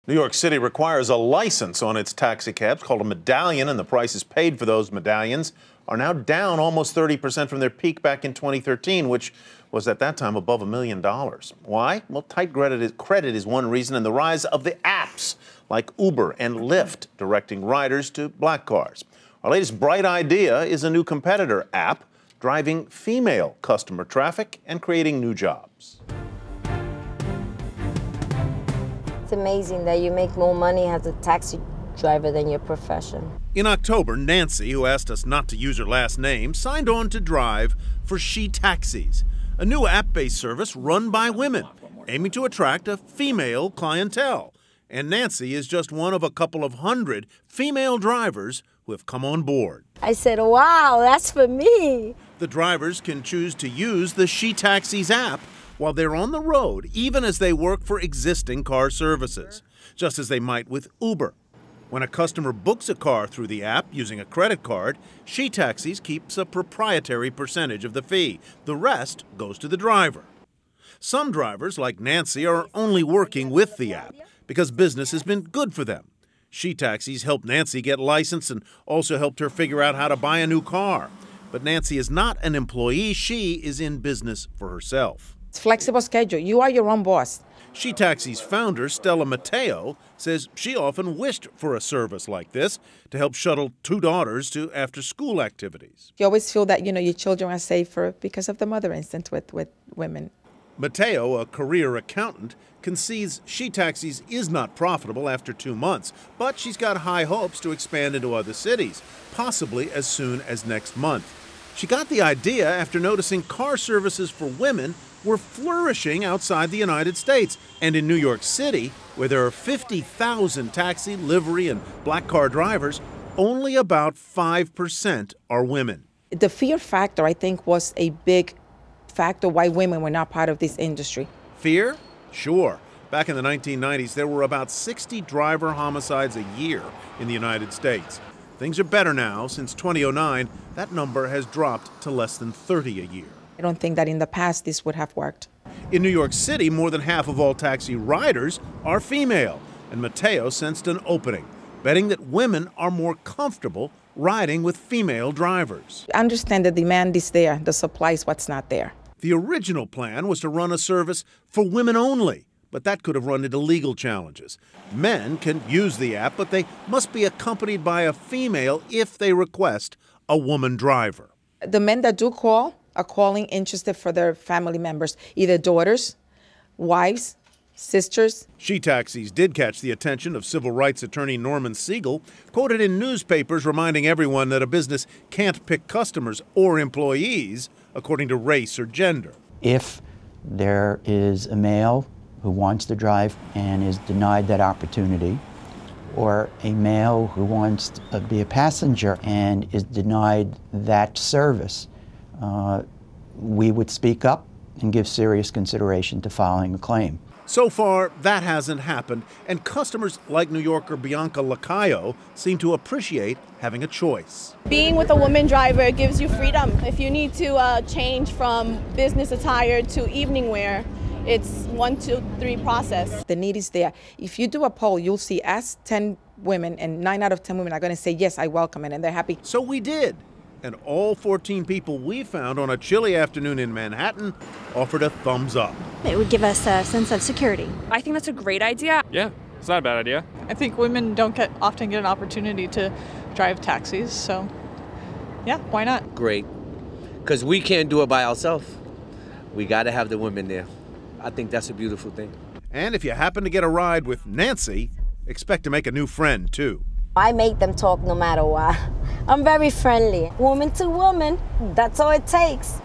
New York City requires a license on its taxi cabs called a medallion, and the prices paid for those medallions are now down almost 30% from their peak back in 2013, which was at that time above $1 million. Why? Well, tight credit is one reason, and the rise of the apps like Uber and Lyft directing riders to black cars. Our latest bright idea is a new competitor app driving female customer traffic and creating new jobs. It's amazing that you make more money as a taxi driver than your profession. In October, Nancy, who asked us not to use her last name, signed on to drive for SheTaxis, a new app-based service run by women, aiming to attract a female clientele. And Nancy is just one of a couple of hundred female drivers who have come on board. I said, wow, that's for me. The drivers can choose to use the SheTaxis app while they're on the road, even as they work for existing car services, just as they might with Uber. When a customer books a car through the app using a credit card, SheTaxis keeps a proprietary percentage of the fee. The rest goes to the driver. Some drivers, like Nancy, are only working with the app because business has been good for them. SheTaxis helped Nancy get licensed and also helped her figure out how to buy a new car. But Nancy is not an employee. She is in business for herself. It's flexible schedule. You are your own boss. SheTaxis founder, Stella Mateo, says she often wished for a service like this to help shuttle two daughters to after-school activities. You always feel that, your children are safer because of the mother instinct with women. Mateo, a career accountant, concedes SheTaxis is not profitable after 2 months, but she's got high hopes to expand into other cities, possibly as soon as next month. She got the idea after noticing car services for women were flourishing outside the United States. And in New York City, where there are 50,000 taxi, livery, and black car drivers, only about 5% are women. The fear factor, I think, was a big factor why women were not part of this industry. Fear? Sure. Back in the 1990s, there were about 60 driver homicides a year in the United States. Things are better now. Since 2009, that number has dropped to less than 30 a year. I don't think that in the past this would have worked. In New York City, more than half of all taxi riders are female, and Mateo sensed an opening, betting that women are more comfortable riding with female drivers. I understand the demand is there, the supply is what's not there. The original plan was to run a service for women only, but that could have run into legal challenges. Men can use the app, but they must be accompanied by a female if they request a woman driver. The men that do call are calling interested for their family members, either daughters, wives, sisters. SheTaxis did catch the attention of civil rights attorney Norman Siegel, quoted in newspapers reminding everyone that a business can't pick customers or employees according to race or gender. If there is a male who wants to drive and is denied that opportunity, or a male who wants to be a passenger and is denied that service, we would speak up and give serious consideration to filing a claim. So far, that hasn't happened, and customers like New Yorker Bianca Lacayo seem to appreciate having a choice. Being with a woman driver gives you freedom. If you need to change from business attire to evening wear, it's 1, 2, 3 process. The need is there. If you do a poll, you'll see ask 10 women, and 9 out of 10 women are going to say, yes, I welcome it, and they're happy. So we did. And all 14 people we found on a chilly afternoon in Manhattan offered a thumbs up. It would give us a sense of security. I think that's a great idea. Yeah, it's not a bad idea. I think women don't often get an opportunity to drive taxis, so yeah, why not? Great, because we can't do it by ourselves. We got to have the women there. I think that's a beautiful thing. And if you happen to get a ride with Nancy, expect to make a new friend, too. I make them talk no matter what. I'm very friendly. Woman to woman, that's all it takes.